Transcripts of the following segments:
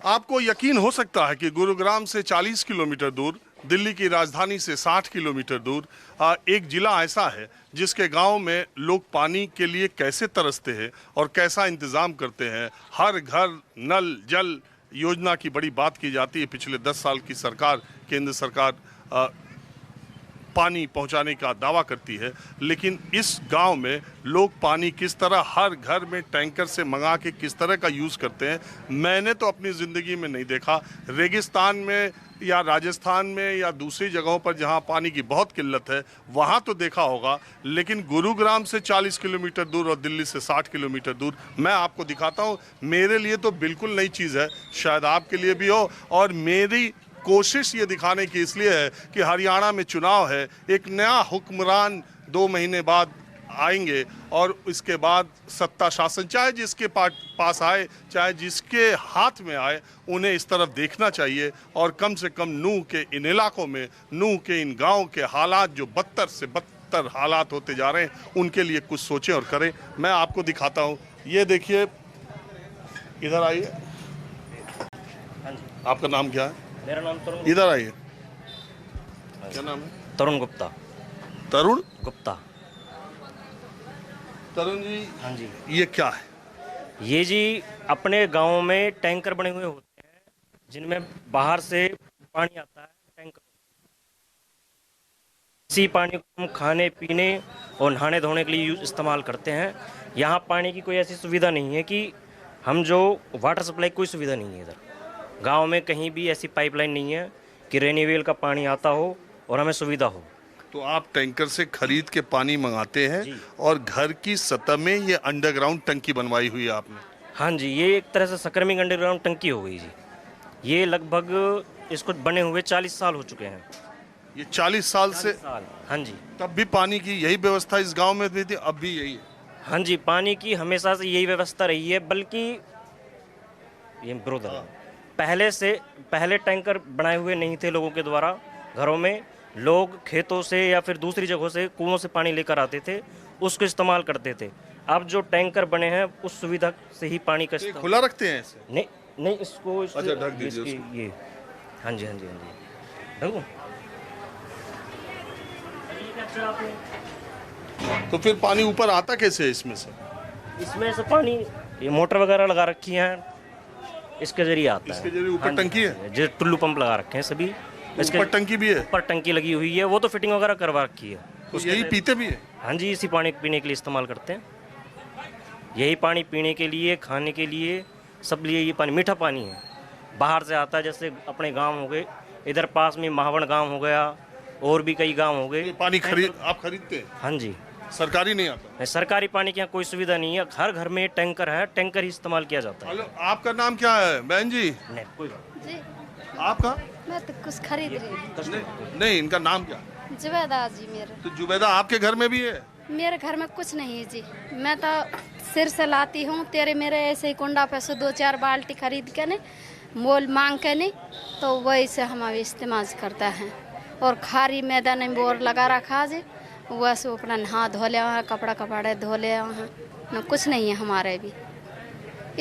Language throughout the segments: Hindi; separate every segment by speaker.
Speaker 1: आपको यकीन हो सकता है कि गुरुग्राम से 40 किलोमीटर दूर, दिल्ली की राजधानी से 60 किलोमीटर दूर एक जिला ऐसा है जिसके गांव में लोग पानी के लिए कैसे तरसते हैं और कैसा इंतज़ाम करते हैं। हर घर नल जल योजना की बड़ी बात की जाती है। पिछले 10 साल की सरकार, केंद्र सरकार पानी पहुंचाने का दावा करती है, लेकिन इस गांव में लोग पानी किस तरह हर घर में टैंकर से मंगा के किस तरह का यूज़ करते हैं, मैंने तो अपनी ज़िंदगी में नहीं देखा। रेगिस्तान में या राजस्थान में या दूसरी जगहों पर जहां पानी की बहुत किल्लत है वहां तो देखा होगा, लेकिन गुरुग्राम से 40 किलोमीटर दूर और दिल्ली से 60 किलोमीटर दूर मैं आपको दिखाता हूं। मेरे लिए तो बिल्कुल नई चीज़ है, शायद आपके लिए भी हो। और मेरी कोशिश ये दिखाने की इसलिए है कि हरियाणा में चुनाव है, एक नया हुक्मरान 2 महीने बाद आएंगे और इसके बाद सत्ता शासन चाहे जिसके पास आए, चाहे जिसके हाथ में आए, उन्हें इस तरफ देखना चाहिए और कम से कम नूह के इन इलाकों में, नूह के इन गाँव के हालात जो बदतर से बदतर हालात होते जा रहे हैं, उनके लिए कुछ सोचें और करें। मैं आपको दिखाता हूँ, ये देखिए, इधर आइए। आपका नाम क्या है?
Speaker 2: मेरा नाम तरुण।
Speaker 1: इधर आइए। क्या नाम है?
Speaker 2: तरुण गुप्ता।
Speaker 1: तरुण
Speaker 2: गुप्ता।
Speaker 1: तरुण जी,
Speaker 2: हाँ जी।
Speaker 1: ये क्या है?
Speaker 2: ये जी अपने गांव में टैंकर बने हुए होते हैं जिनमें बाहर से पानी आता है टैंकर। इसी पानी को हम खाने पीने और नहाने धोने के लिए इस्तेमाल करते हैं। यहाँ पानी की कोई ऐसी सुविधा नहीं है कि हम जो वाटर सप्लाई कोई सुविधा नहीं है इधर गांव में, कहीं भी ऐसी पाइपलाइन नहीं है कि रेनीवेल का पानी आता हो और हमें सुविधा हो।
Speaker 1: तो आप टैंकर से खरीद के पानी मंगाते हैं और घर की सतह में ये अंडरग्राउंड टंकी बनवाई हुई है आपने?
Speaker 2: हाँ जी, ये एक तरह से सकर्मिक अंडरग्राउंड टंकी हो गई जी। ये लगभग इसको बने हुए 40 साल हो चुके हैं।
Speaker 1: ये 40 साल से?
Speaker 2: हाँ जी।
Speaker 1: तब भी पानी की यही व्यवस्था इस गांव में थी, अब भी यही है?
Speaker 2: हाँ जी, पानी की हमेशा से यही व्यवस्था रही है, बल्कि ये ब्रोदर पहले टैंकर बनाए हुए नहीं थे लोगों के द्वारा। घरों में लोग खेतों से या फिर दूसरी जगहों से कुओं से पानी लेकर आते थे, उसको इस्तेमाल करते थे। अब जो टैंकर बने हैं उस सुविधा से ही पानी का
Speaker 1: इस्तेमाल खुला रखते हैं ऐसे?
Speaker 2: नहीं इसको
Speaker 1: अच्छा, ढक दीजिए
Speaker 2: इसकी ये। हाँ जी ढकूं?
Speaker 1: तो फिर पानी ऊपर आता कैसे है इसमें से?
Speaker 2: इसमें से पानी ये मोटर वगैरह लगा रखी है, इसके जरिए आता है।
Speaker 1: इसके जरिए ऊपर टंकी है?
Speaker 2: जो टुल्लू पंप लगा रखे हैं सभी।
Speaker 1: इसके ऊपर टंकी भी है?
Speaker 2: ऊपर टंकी लगी हुई है, वो तो फिटिंग वगैरह करवा रखी है।
Speaker 1: तो यही पीते भी है?
Speaker 2: हाँ जी, इसी पानी पीने के लिए इस्तेमाल करते हैं। यही पानी पीने के लिए, खाने के लिए, सब लिए ये पानी मीठा पानी है। बाहर से आता है, जैसे अपने गांव हो गए, इधर पास में महावण गांव हो गया, और भी कई गांव हो गए।
Speaker 1: पानी आप खरीदते हैं?
Speaker 2: हाँ जी।
Speaker 1: सरकारी नहीं आता?
Speaker 2: नहीं, सरकारी पानी की यहाँ कोई सुविधा नहीं है। हर घर में टैंकर है, टैंकर ही इस्तेमाल किया जाता है।
Speaker 1: हेलो, आपका नाम क्या है बहन जी?
Speaker 2: नहीं कोई बात
Speaker 3: जी,
Speaker 1: आपका?
Speaker 3: मैं तो कुछ खरीद रही हूँ।
Speaker 1: नहीं, इनका नाम क्या?
Speaker 3: जुबैदा जी मेरा।
Speaker 1: तो जुबैदा आपके घर में भी है?
Speaker 3: मेरे घर में कुछ नहीं है जी, मैं तो सिर से लाती हूँ। तेरे मेरे ऐसे ही कुंडा पे से 2-4 बाल्टी खरीद के ने मोल मांग के नहीं, तो वही से हम इस्तेमाल करता है। और खारी मैदान में बोर लगा रखा जी, वैसे अपना नहा धो ले, वहाँ कपड़ा कपड़े धो ले, वहाँ न कुछ नहीं है हमारे भी।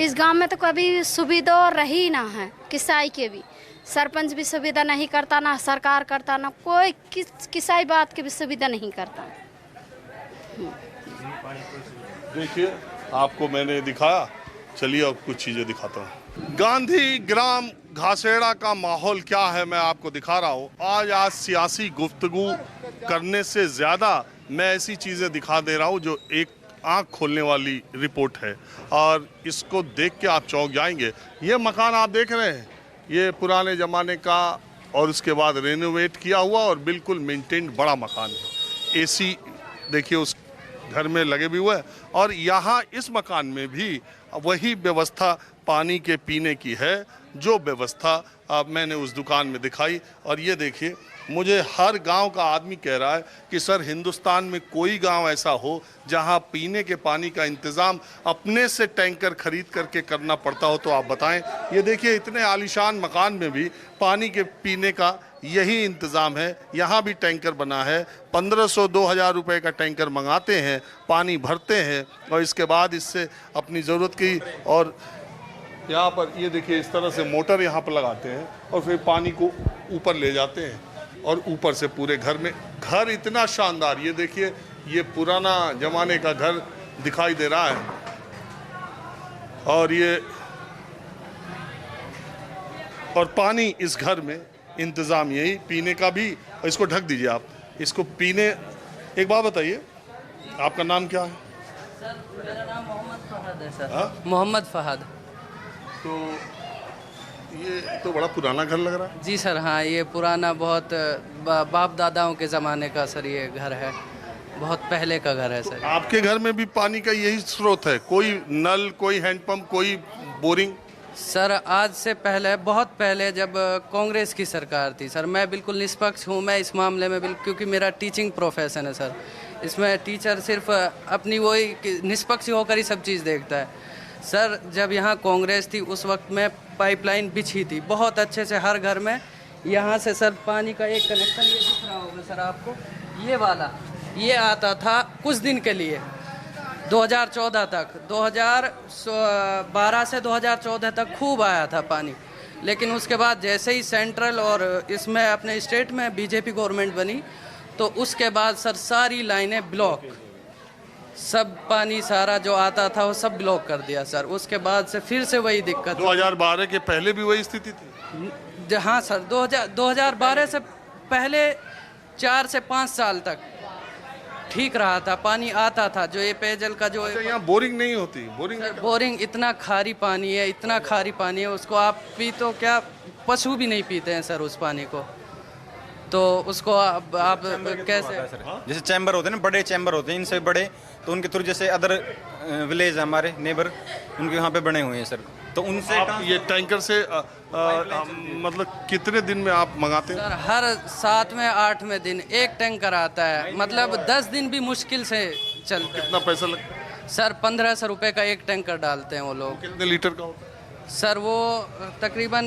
Speaker 3: इस गांव में तो कभी सुविधा रही ना है, किसाई के भी सरपंच भी सुविधा नहीं करता, ना सरकार करता, ना कोई किसाई बात की भी सुविधा नहीं करता।
Speaker 1: देखिए, आपको मैंने दिखाया, चलिए अब कुछ चीज़ें दिखाता हूँ। गांधी ग्राम घासेड़ा का माहौल क्या है मैं आपको दिखा रहा हूँ। आज सियासी गुफ्तगू करने से ज़्यादा मैं ऐसी चीज़ें दिखा दे रहा हूँ जो एक आँख खोलने वाली रिपोर्ट है, और इसको देख के आप चौंक जाएंगे। ये मकान आप देख रहे हैं, ये पुराने ज़माने का और उसके बाद रेनोवेट किया हुआ और बिल्कुल मेंटेन्ड बड़ा मकान है। एसी देखिए उस घर में लगे भी हुए हैं, और यहाँ इस मकान में भी वही व्यवस्था पानी के पीने की है जो व्यवस्था मैंने उस दुकान में दिखाई। और ये देखिए, मुझे हर गांव का आदमी कह रहा है कि सर हिंदुस्तान में कोई गांव ऐसा हो जहां पीने के पानी का इंतज़ाम अपने से टैंकर खरीद करके करना पड़ता हो तो आप बताएं। ये देखिए, इतने आलीशान मकान में भी पानी के पीने का यही इंतज़ाम है। यहाँ भी टैंकर बना है, 1500-2000 रुपये का टैंकर मंगाते हैं, पानी भरते हैं और इसके बाद इससे अपनी ज़रूरत की और यहाँ पर ये देखिए इस तरह से मोटर यहाँ पर लगाते हैं और फिर पानी को ऊपर ले जाते हैं और ऊपर से पूरे घर में, घर इतना शानदार, ये देखिए ये पुराना जमाने का घर दिखाई दे रहा है। और ये और पानी इस घर में इंतज़ाम यही पीने का भी, इसको ढक दीजिए आप, इसको पीने। एक बात बताइए, आपका नाम क्या है?
Speaker 4: सर मेरा नाम मोहम्मद फहद है सर।
Speaker 1: हाँ?
Speaker 4: मोहम्मद फहद।
Speaker 1: तो ये तो बड़ा पुराना घर लग रहा है।
Speaker 4: जी सर, हाँ ये पुराना बहुत बाप दादाओं के ज़माने का सर ये घर है, बहुत पहले का घर है सर।
Speaker 1: आपके घर में भी पानी का यही स्रोत है? कोई नल, कोई हैंडपंप, कोई बोरिंग?
Speaker 4: सर आज से पहले, बहुत पहले जब कांग्रेस की सरकार थी सर, मैं बिल्कुल निष्पक्ष हूँ मैं इस मामले में, बिल्कुल, क्योंकि मेरा टीचिंग प्रोफेशन है सर। इसमें टीचर सिर्फ अपनी वही निष्पक्ष होकर ही सब चीज़ देखता है सर। जब यहाँ कांग्रेस थी उस वक्त में पाइपलाइन बिछी थी बहुत अच्छे से हर घर में। यहाँ से सर पानी का एक कनेक्शन ये दिख रहा होगा सर आपको, ये वाला, ये आता था कुछ दिन के लिए 2014 तक, 2012 से 2014 तक खूब आया था पानी। लेकिन उसके बाद जैसे ही सेंट्रल और इसमें अपने स्टेट में बीजेपी गवर्नमेंट बनी तो उसके बाद सर सारी लाइनें ब्लॉक, सब पानी सारा जो आता था वो सब ब्लॉक कर दिया सर। उसके बाद से फिर से वही दिक्कत।
Speaker 1: 2012 के पहले भी वही स्थिति थी?
Speaker 4: हाँ सर, 2012 से पहले 4 से 5 साल तक ठीक रहा था, पानी आता था। जो ये पेयजल का जो
Speaker 1: अच्छा, यहाँ बोरिंग नहीं होती? बोरिंग
Speaker 4: सर, बोरिंग इतना खारी पानी है, इतना खारी पानी है, उसको आप पी तो क्या, पशु भी नहीं पीते हैं सर उस पानी को। तो उसको आप कैसे,
Speaker 5: जैसे चैम्बर होते हैं ना, बड़े चैम्बर होते हैं, इनसे बड़े, तो उनके थ्रू जैसे अदर विलेज हमारे नेबर उनके यहाँ पे बने हुए हैं सर, तो उनसे
Speaker 1: आप ये टैंकर से मतलब कितने दिन में आप मंगाते हैं?
Speaker 4: सर हर 7वें 8वें दिन एक टैंकर आता है, मतलब 10 दिन भी मुश्किल से चलते हैं।
Speaker 1: कितना पैसा लगता है?
Speaker 4: सर 1500 रुपये का एक टैंकर डालते हैं वो लोग।
Speaker 1: कितने लीटर का होता है?
Speaker 4: सर वो तकरीबन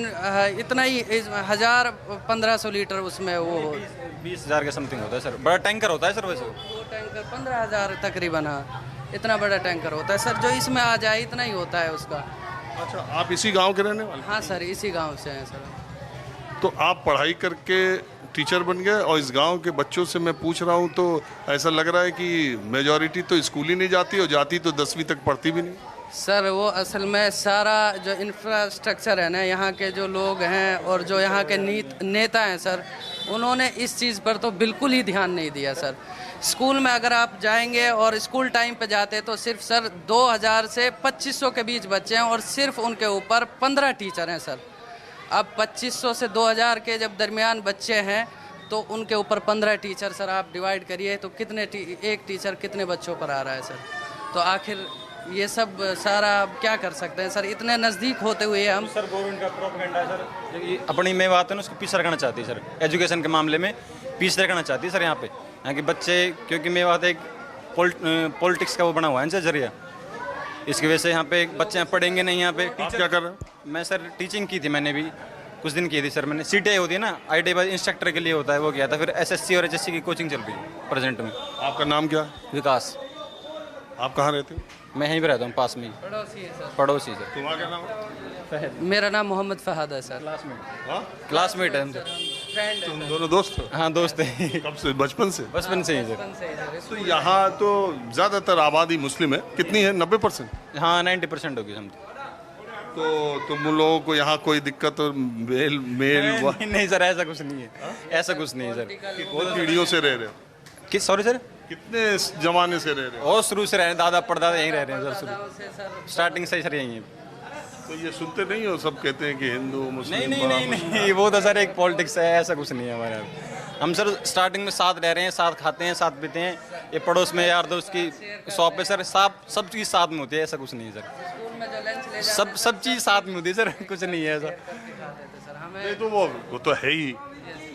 Speaker 4: इतना ही 1000-1500 लीटर उसमें वो
Speaker 5: 20,000 के समथिंग होता है सर, बड़ा टैंकर होता है सर वैसे।
Speaker 4: वो टैंकर 15,000 तकरीबन, हाँ इतना बड़ा टैंकर होता है सर, जो इसमें आ जाए इतना ही होता है उसका।
Speaker 1: अच्छा, आप इसी गांव के रहने वाले?
Speaker 4: हाँ सर, इसी गांव से हैं सर।
Speaker 1: तो आप पढ़ाई करके टीचर बन गए और इस गांव के बच्चों से मैं पूछ रहा हूं तो ऐसा लग रहा है कि मेजॉरिटी तो स्कूल ही नहीं जाती और जाती तो 10वीं तक पढ़ती भी नहीं।
Speaker 4: सर वो असल में सारा जो इंफ्रास्ट्रक्चर है ना, यहाँ के जो लोग हैं और जो यहाँ के नेता हैं सर, उन्होंने इस चीज़ पर तो बिल्कुल ही ध्यान नहीं दिया सर। स्कूल में अगर आप जाएंगे और स्कूल टाइम पे जाते तो सिर्फ सर 2000 से 2500 के बीच बच्चे हैं और सिर्फ उनके ऊपर 15 टीचर हैं सर। अब 2500 से 2000 के जब दरमियान बच्चे हैं तो उनके ऊपर 15 टीचर, सर आप डिवाइड करिए तो कितने एक टीचर कितने बच्चों पर आ रहा है सर। तो आखिर ये सब सारा क्या कर सकते हैं सर, इतने नज़दीक होते हुए हम।
Speaker 5: सर गवर्नमेंट का प्रोपेगेंडा सर, ये अपनी में बात है ना, उसको पीछे रखना चाहती है सर, एजुकेशन के मामले में पीछे रखना चाहती है सर यहाँ पे, यहाँ के बच्चे, क्योंकि मैं बात एक पॉलिटिक्स का वो बना हुआ है ना जरिया, इसकी वजह से यहाँ पे बच्चे पढ़ेंगे नहीं यहाँ पे।
Speaker 1: आप क्या कर रहे हैं?
Speaker 5: मैं सर टीचिंग की थी, मैंने भी कुछ दिन की थी सर। मैंने CTI होती है ना, ITI बाद इंस्ट्रक्टर के लिए होता है, वो किया था। फिर SSC और HSC की कोचिंग चल रही है प्रेजेंट में।
Speaker 1: आपका नाम क्या है?
Speaker 5: विकास।
Speaker 1: आप कहाँ रहते हो?
Speaker 5: मैं यहीं पर रहता हूँ, पास में ही,
Speaker 4: पड़ोसी है सर।
Speaker 5: पड़ोसी सर।
Speaker 1: तुम्हारा क्या नाम है?
Speaker 4: मेरा नाम मोहम्मद फहद है सर।
Speaker 1: हाँ?
Speaker 5: क्लासमेट है हमसे।
Speaker 4: फ्रेंड
Speaker 1: तुम दोनों दोस्त हो?
Speaker 5: हाँ दोस्त है,
Speaker 1: कब से? बचपन से?
Speaker 5: बचपन से ही सर।
Speaker 1: तो यहाँ तो ज़्यादातर आबादी मुस्लिम है, कितनी है? 90%?
Speaker 5: हाँ 90% होगी समथिंग।
Speaker 1: तो तुम लोगों को यहाँ कोई दिक्कत और मेल
Speaker 5: नहीं सर, ऐसा कुछ नहीं है, ऐसा कुछ नहीं है सर।
Speaker 1: कितनी पीढ़ियों से रह रहे हो?
Speaker 5: किस, सॉरी सर?
Speaker 1: कितने जमाने से रह रहे हो?
Speaker 5: और शुरू से रह रहे हैं, दादा परदादा यहीं रह रहे हैं सर, शुरू स्टार्टिंग से ही सर यहीं है।
Speaker 1: तो ये सुनते नहीं हो, सब कहते हैं कि हिंदू मुस्लिम?
Speaker 5: नहीं नहीं नहीं नहीं, वो तो सर एक पॉलिटिक्स है, ऐसा कुछ नहीं है हमारे यहाँ। हम सर स्टार्टिंग में साथ रह रहे हैं, साथ खाते हैं, साथ पीते हैं। ये पड़ोस में यार दोस्त की शॉप पे सर, सब चीज़ साथ में होती है, ऐसा कुछ नहीं है सर। सब चीज़ साथ में होती है सर, कुछ नहीं है ऐसा।
Speaker 1: नहीं तो वो तो है ही,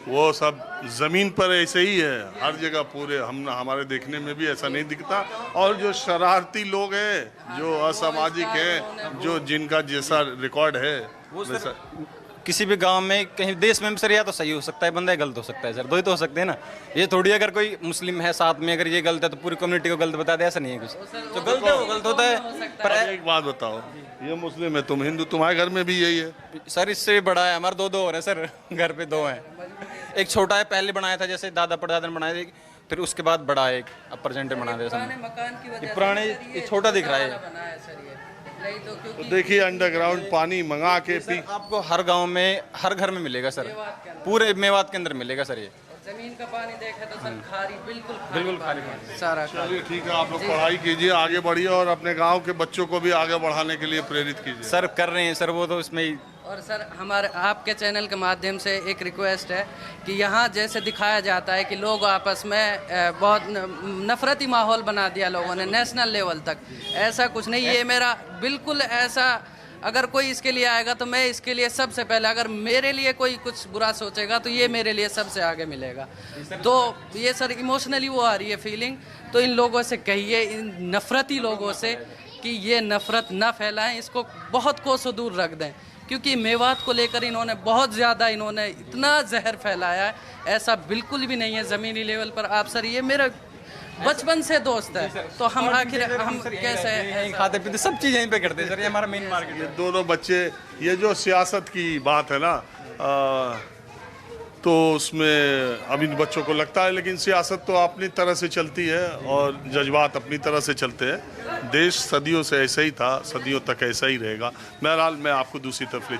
Speaker 1: वो सब जमीन पर ऐसे ही है हर जगह पूरे। हमारे देखने में भी ऐसा नहीं दिखता। और जो शरारती लोग हैं, जो असामाजिक हैं, जो जिनका जैसा रिकॉर्ड है
Speaker 5: वो सर किसी भी गांव में कहीं देश में सर या तो सही हो सकता है बंदा, या गलत हो सकता है सर, दो ही तो हो सकते हैं ना। ये थोड़ी अगर कोई मुस्लिम है साथ में अगर ये गलत है तो पूरी कम्युनिटी को गलत बता दे, ऐसा नहीं है कुछ। जो गलत है वो गलत होता है। पर
Speaker 1: एक बात बताओ, ये मुस्लिम है, तुम हिंदू, तुम्हारे घर में भी यही है?
Speaker 5: सर इससे भी बड़ा है, हमारे दो और है सर, घर पे 2 हैं। एक छोटा है, पहले बनाया था जैसे दादा परदादा ने बनाया था, फिर उसके बाद बड़ा है एक, अब प्रेजेंट बना दिया
Speaker 4: पुराने मकान की वजह से
Speaker 5: पुराने
Speaker 4: सर
Speaker 5: ये छोटा दिख रहा है।
Speaker 4: बना है सर ये, नहीं तो क्योंकि
Speaker 1: देखिए अंडरग्राउंड पानी मंगा के पी,
Speaker 5: आपको हर गांव में हर घर में मिलेगा सर, पूरे मेवात के अंदर मिलेगा सर ये।
Speaker 4: जमीन का पानी देखे तो सर खारी, बिल्कुल
Speaker 5: खाली पानी
Speaker 4: सारा।
Speaker 1: चलिए ठीक है, आप लोग पढ़ाई कीजिए, आगे बढ़िए और अपने गांव के बच्चों को भी आगे बढ़ाने के लिए प्रेरित कीजिए।
Speaker 5: सर कर रहे हैं सर वो तो इसमें ही।
Speaker 4: और सर हमारे आपके चैनल के माध्यम से एक रिक्वेस्ट है कि यहाँ जैसे दिखाया जाता है कि लोग आपस में बहुत नफरती माहौल बना दिया लोगों ने नेशनल लेवल तक, ऐसा कुछ नहीं। ये मेरा बिल्कुल ऐसा, अगर कोई इसके लिए आएगा तो मैं इसके लिए सबसे पहले, अगर मेरे लिए कोई कुछ बुरा सोचेगा तो ये मेरे लिए सबसे आगे मिलेगा। तो ये सर इमोशनली वो आ रही है फीलिंग, तो इन लोगों से कहिए, इन नफरती लोगों से कि ये नफरत ना फैलाएं, इसको बहुत कोसों दूर रख दें, क्योंकि मेवात को लेकर इन्होंने बहुत ज़्यादा इतना जहर फैलाया है, ऐसा बिल्कुल भी नहीं है ज़मीनी लेवल पर। आप सर ये मेरा बचपन से दोस्त है, तो हम आखिर हम कैसे
Speaker 5: यहीं खाते पीते सब चीज़ यहीं पे करते हैं सर, ये हमारा मेन मार्केट
Speaker 1: ये दोनों बच्चे, ये जो सियासत की बात है ना, तो उसमें अब इन बच्चों को लगता है, लेकिन सियासत तो अपनी तरह से चलती है और जज्बात अपनी तरह से चलते हैं। देश सदियों से ऐसा ही था, सदियों तक ऐसा ही रहेगा। बहरहाल मैं आपको दूसरी तरफ ले